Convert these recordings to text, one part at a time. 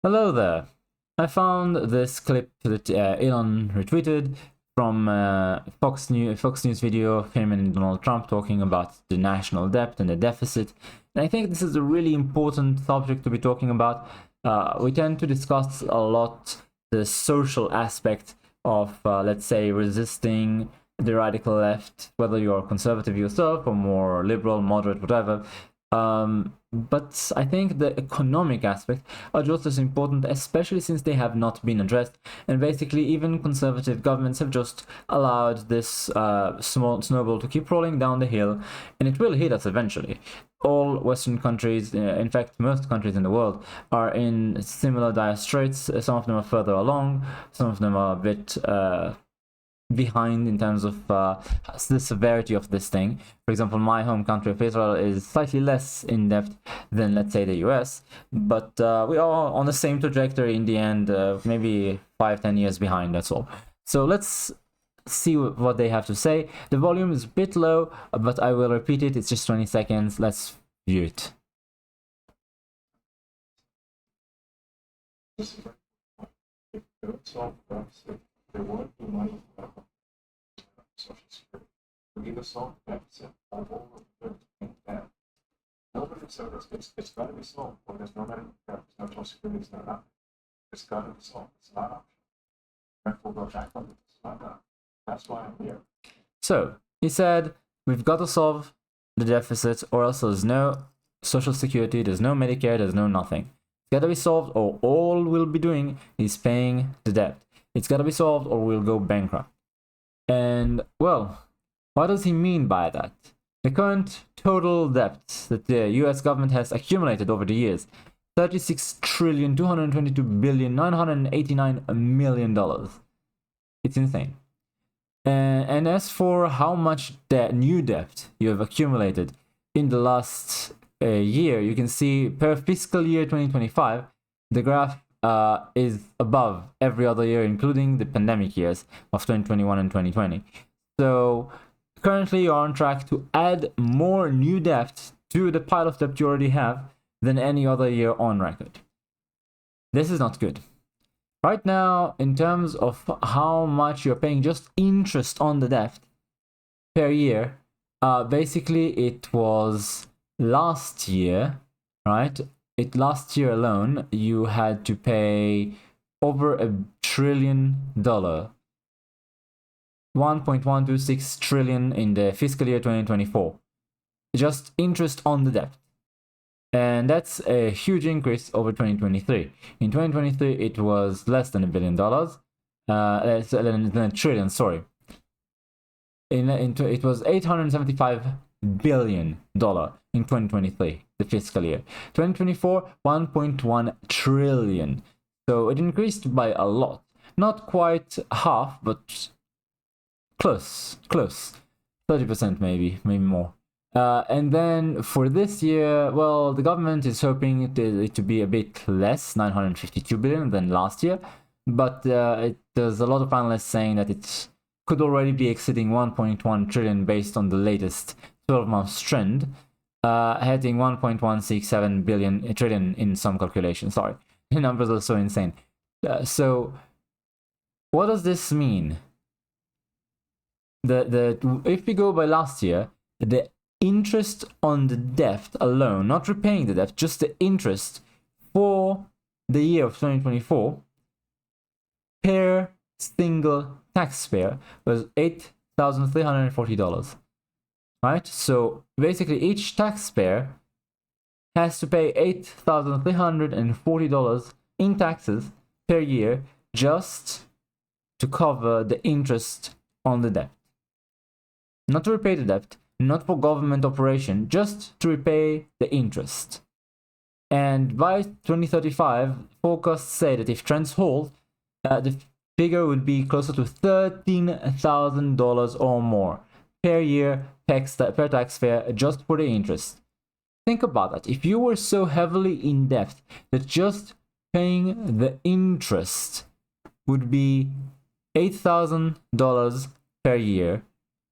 Hello there. I found this clip that Elon retweeted from Fox News video of him and Donald Trump talking about the national debt and the deficit. And I think this is a really important subject to be talking about. We tend to discuss a lot the social aspect of, let's say, resisting the radical left, whether you're conservative yourself or more liberal, moderate, whatever. But I think the economic aspect are just as important, especially since they have not been addressed. And basically, even conservative governments have just allowed this small snowball to keep rolling down the hill, and it will hit us eventually. All Western countries, in fact, most countries in the world, are in similar dire straits. Some of them are further along, some of them are a bit behind in terms of the severity of this thing. For example, my home country of Israel is slightly less in depth than, let's say, the US, but we are on the same trajectory in the end, maybe 5-10 years behind, that's all. So let's see what they have to say. The volume is a bit low, but I will repeat it. It's just 20 seconds. Let's view it. They want the money Social Security. We need a solve deficit of over 13 Nobody said it's got to be solved. When there's no money, there's no Social Security, it's not nothing. It's got to be solved. It's not optional. Therefore, go back on it. It's not that. That's why I'm here. So he said, we've got to solve the deficit, or else there's no Social Security, there's no Medicare, there's no nothing. It's got to be solved, or all we'll be doing is paying the debt. It's got to be solved or we'll go bankrupt. And, well, what does he mean by that? The current total debt that the US government has accumulated over the years, $36,222,989,000,000. It's insane. And as for how much new debt you have accumulated in the last year, you can see per fiscal year 2025, the graph is above every other year, including the pandemic years of 2021 and 2020. So currently you're on track to add more new debt to the pile of debt you already have than any other year on record. This is not good. Right now, in terms of how much you're paying just interest on the debt per year, basically it was last year, right? Last year alone, you had to pay over $1 trillion, 1.126 trillion in the fiscal year 2024, just interest on the debt. And that's a huge increase over 2023. In 2023, it was less than $1 billion, less than a trillion, sorry. It was $875 billion in 2023, the fiscal year. 2024, 1.1 trillion. So it increased by a lot. Not quite half, but close. 30% maybe more. And then for this year, well, the government is hoping it to be a bit less, 952 billion than last year. But there's a lot of analysts saying that it could already be exceeding 1.1 trillion based on the latest 12-month trend, heading 1.167 trillion in some calculations. Sorry, the numbers are so insane. So what does this mean? If we go by last year, the interest on the debt alone, not repaying the debt, just the interest for the year of 2024 per single taxpayer was $8,340. Right? So basically each taxpayer has to pay $8,340 in taxes per year just to cover the interest on the debt. Not to repay the debt, not for government operation, just to repay the interest. And by 2035, forecasts say that if trends hold, the figure would be closer to $13,000 or more per year per taxpayer just for the interest. Think about that. If you were so heavily in debt that just paying the interest would be $8,000 per year,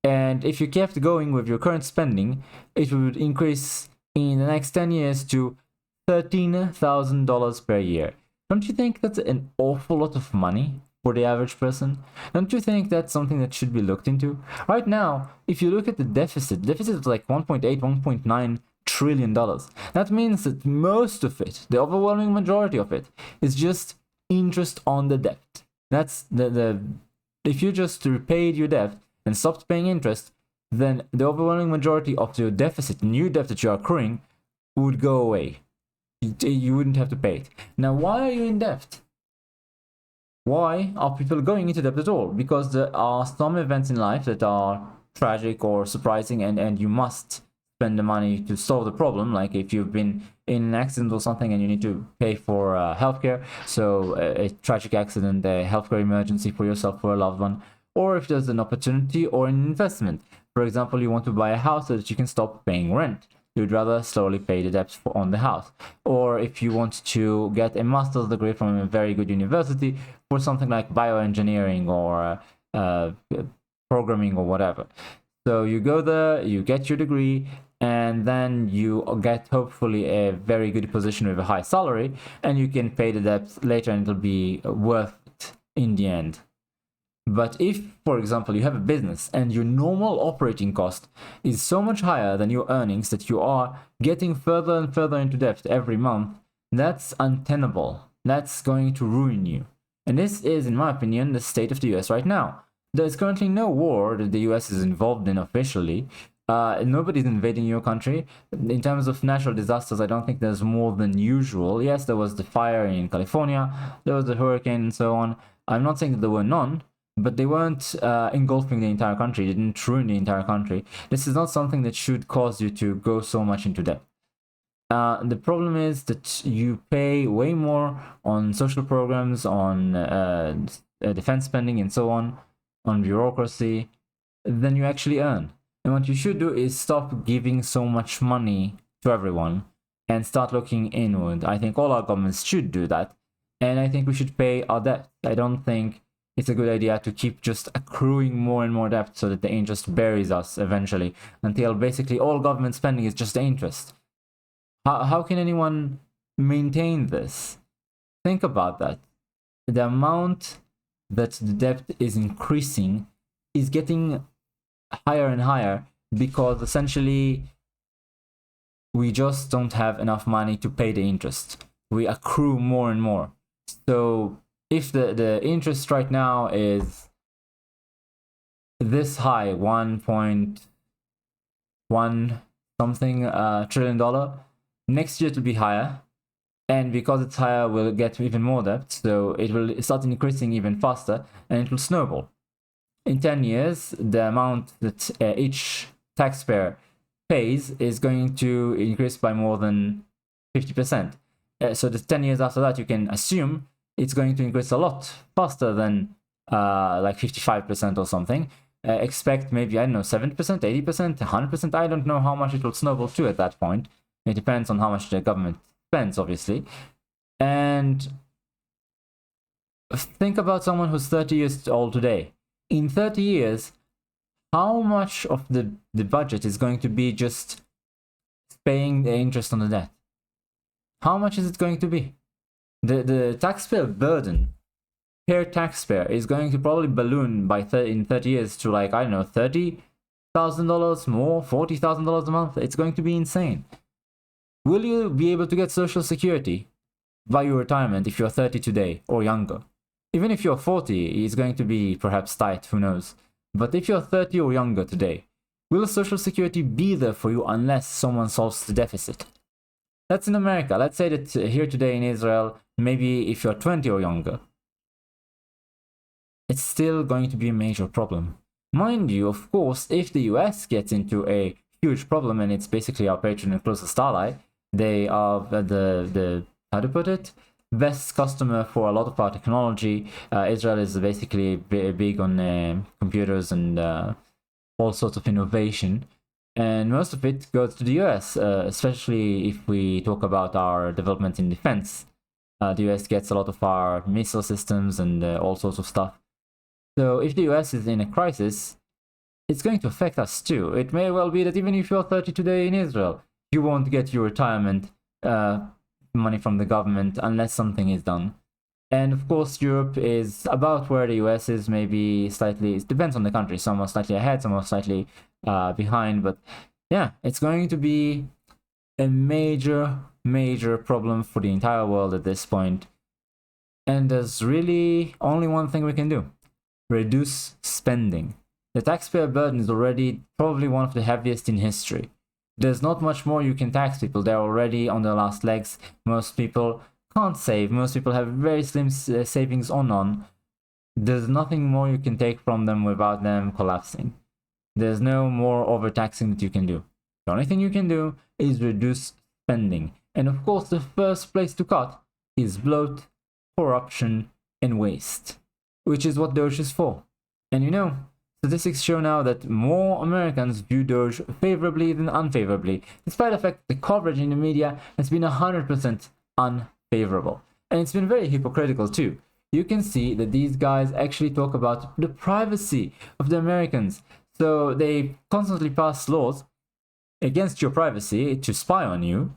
and if you kept going with your current spending, it would increase in the next 10 years to $13,000 per year. Don't you think that's an awful lot of money for the average person? Don't you think that's something that should be looked into? Right now, if you look at the deficit is like 1.8, 1.9 trillion dollars. That means that most of it, the overwhelming majority of it, is just interest on the debt. That's the if you just repaid your debt and stopped paying interest, then the overwhelming majority of your deficit, new debt that you're accruing, would go away. You wouldn't have to pay it. Now, why are you in debt? Why are people going into debt at all? Because there are some events in life that are tragic or surprising, and you must spend the money to solve the problem. Like if you've been in an accident or something and you need to pay for healthcare, so a tragic accident, a healthcare emergency for yourself or a loved one, or if there's an opportunity or an investment. For example, you want to buy a house so that you can stop paying rent. You'd rather slowly pay the debt on the house. Or if you want to get a master's degree from a very good university for something like bioengineering or programming or whatever. So you go there, you get your degree, and then you get hopefully a very good position with a high salary, and you can pay the debt later and it'll be worth it in the end. But if, for example, you have a business and your normal operating cost is so much higher than your earnings that you are getting further and further into debt every month, that's untenable. That's going to ruin you. And this is, in my opinion, the state of the US right now. There's currently no war that the US is involved in officially. Nobody's invading your country. In terms of natural disasters, I don't think there's more than usual. Yes, there was the fire in California, there was the hurricane and so on. I'm not saying that there were none, but they weren't engulfing the entire country. They didn't ruin the entire country. This is not something that should cause you to go so much into debt. The problem is that you pay way more on social programs, on defense spending and so on bureaucracy, than you actually earn. And what you should do is stop giving so much money to everyone and start looking inward. I think all our governments should do that. And I think we should pay our debt. I don't think it's a good idea to keep just accruing more and more debt so that the interest buries us eventually, until basically all government spending is just the interest. How can anyone maintain this? Think about that. The amount that the debt is increasing is getting higher and higher because essentially we just don't have enough money to pay the interest. We accrue more and more. So if the interest right now is this high, 1.1 something trillion, next year it will be higher, and because it's higher we'll get even more debt, so it will start increasing even faster and it will snowball. In 10 years, the amount that each taxpayer pays is going to increase by more than 50%. So the 10 years after that, you can assume it's going to increase a lot faster than like 55% or something. Expect maybe, I don't know, 70%, 80%, 100%. I don't know how much it will snowball to at that point. It depends on how much the government spends, obviously. And think about someone who's 30 years old today. In 30 years, how much of the budget is going to be just paying the interest on the debt? How much is it going to be? The taxpayer burden per taxpayer is going to probably balloon by in 30 years to, like, I don't know, $30,000 more, $40,000 a month. It's going to be insane. Will you be able to get Social Security by your retirement if you're 30 today or younger? Even if you're 40, it's going to be perhaps tight, who knows. But if you're 30 or younger today, will Social Security be there for you unless someone solves the deficit? That's in America. Let's say that here today in Israel, maybe if you're 20 or younger, it's still going to be a major problem. Mind you, of course, if the US gets into a huge problem, and it's basically our patron and closest ally, they are the how to put it, best customer for a lot of our technology. Israel is basically big on computers and all sorts of innovation, and most of it goes to the US, especially if we talk about our development in defense. The US gets a lot of our missile systems and all sorts of stuff. So if the US is in a crisis, it's going to affect us too. It may well be that even if you're 30 today in Israel, you won't get your retirement money from the government unless something is done. And of course, Europe is about where the US is, maybe slightly, it depends on the country. Some are slightly ahead, some are slightly behind. But yeah, it's going to be a major problem for the entire world at this point. And there's really only one thing we can do: reduce spending. The taxpayer burden is already probably one of the heaviest in history. There's not much more you can tax people. They're already on their last legs. Most people can't save. Most people have very slim savings or none. There's nothing more you can take from them without them collapsing. There's no more overtaxing that you can do. The only thing you can do is reduce spending. And of course, the first place to cut is bloat, corruption, and waste, which is what Doge is for. And you know, statistics show now that more Americans view Doge favorably than unfavorably, despite the fact the coverage in the media has been 100% unfavorable. And it's been very hypocritical too. You can see that these guys actually talk about the privacy of the Americans. So they constantly pass laws against your privacy to spy on you,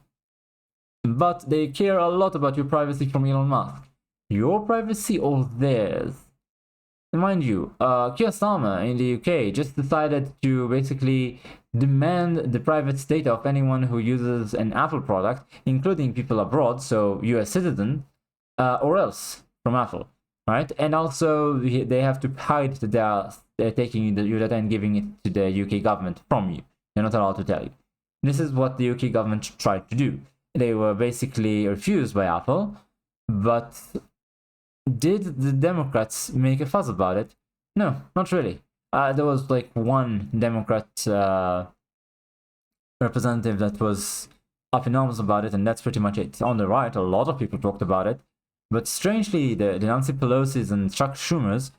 but they care a lot about your privacy from Elon Musk. Your privacy or theirs? And mind you, Keir Starmer in the UK just decided to basically demand the private data of anyone who uses an Apple product, including people abroad, so US citizens, or else from Apple, right? And also they have to hide that they're taking your data and giving it to the UK government from you. They're not allowed to tell you. This is what the UK government tried to do. They were basically refused by Apple, but did the Democrats make a fuss about it? No, not really. There was like one Democrat representative that was up in arms about it, and that's pretty much it. On the right, a lot of people talked about it, but strangely, the Nancy Pelosi's and Chuck Schumer's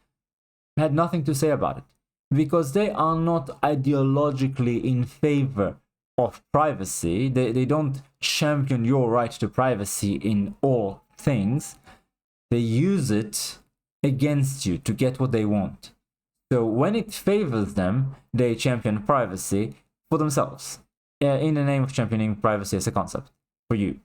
had nothing to say about it, because they are not ideologically in favor of privacy. They don't champion your right to privacy in all things. They use it against you to get what they want. So when it favors them, they champion privacy for themselves, in the name of championing privacy as a concept for you.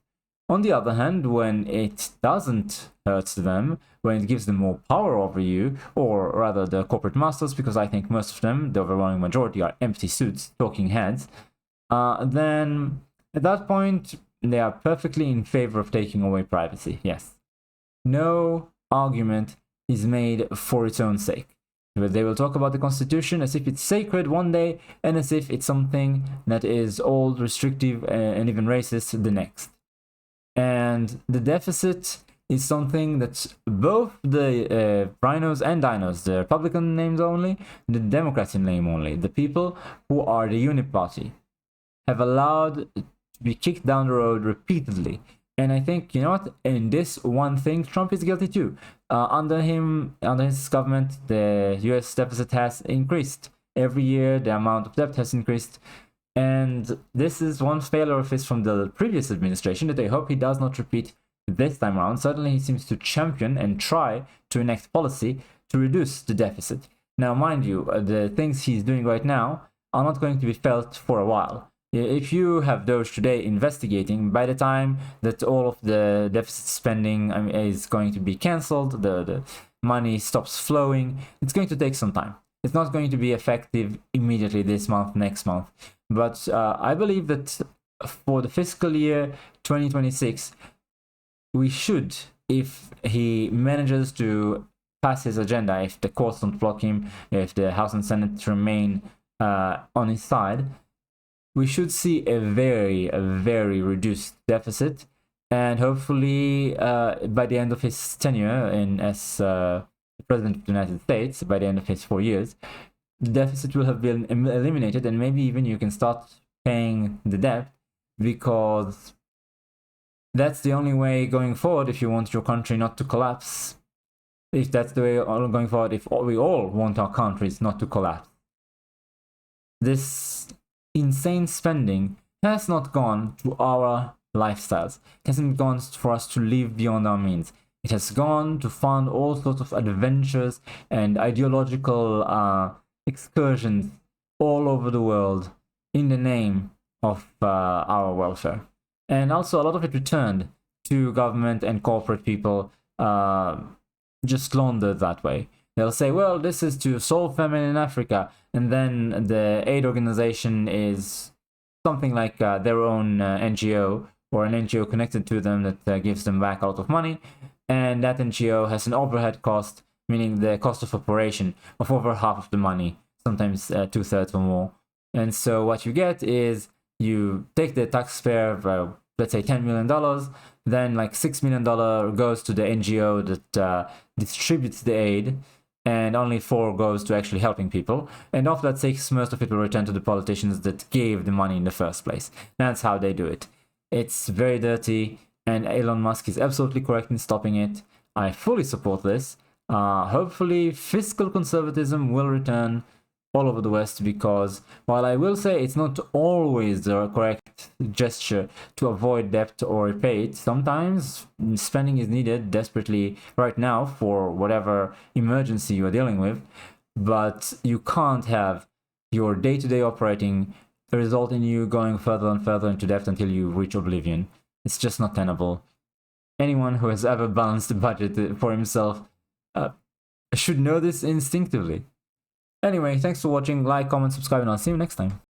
On the other hand, when it doesn't hurt them, when it gives them more power over you, or rather the corporate masters, because I think most of them, the overwhelming majority, are empty suits, talking heads, then at that point, they are perfectly in favor of taking away privacy, yes. No argument is made for its own sake. But they will talk about the Constitution as if it's sacred one day, and as if it's something that is old, restrictive, and even racist the next. And the deficit is something that both the rhinos and dinos, the Republican names only, the Democrats in name only, the people who are the unit party, have allowed to be kicked down the road repeatedly. And I think, you know what, in this one thing, Trump is guilty too. Under his government, the US deficit has increased. Every year, the amount of debt has increased. And this is one failure of his from the previous administration that I hope he does not repeat this time around. Certainly, he seems to champion and try to enact policy to reduce the deficit. Now, mind you, the things he's doing right now are not going to be felt for a while. If you have Doge today investigating, by the time that all of the deficit spending is going to be cancelled, the money stops flowing, it's going to take some time. It's not going to be effective immediately this month, next month. But I believe that for the fiscal year 2026, we should, if he manages to pass his agenda, if the courts don't block him, if the House and Senate remain on his side, we should see a very reduced deficit, and hopefully by the end of his tenure as President of the United States, by the end of his 4 years, the deficit will have been eliminated, and maybe even you can start paying the debt, because that's the only way going forward if you want your country not to collapse. If that's the way going forward, if we all want our countries not to collapse. This insane spending has not gone to our lifestyles. It hasn't gone for us to live beyond our means. It has gone to fund all sorts of adventures and ideological excursions all over the world in the name of our welfare. And also a lot of it returned to government and corporate people just laundered that way. They'll say, well, this is to solve famine in Africa, and then the aid organization is something like their own NGO, or an NGO connected to them that gives them back a lot of money, and that NGO has an overhead cost, meaning the cost of operation, of over half of the money, sometimes 2/3 or more. And so what you get is you take the taxpayer, let's say $10 million, then like $6 million goes to the NGO that distributes the aid, and only 4 goes to actually helping people. And of that 6, most of it will return to the politicians that gave the money in the first place. That's how they do it. It's very dirty, and Elon Musk is absolutely correct in stopping it. I fully support this. Hopefully, fiscal conservatism will return all over the West, because while I will say it's not always the correct gesture to avoid debt or repay it, sometimes spending is needed desperately right now for whatever emergency you're dealing with, but you can't have your day-to-day operating result in you going further and further into debt until you reach oblivion. It's just not tenable. Anyone who has ever balanced a budget for himself should know this instinctively. Anyway, thanks for watching, like, comment, subscribe, and I'll see you next time.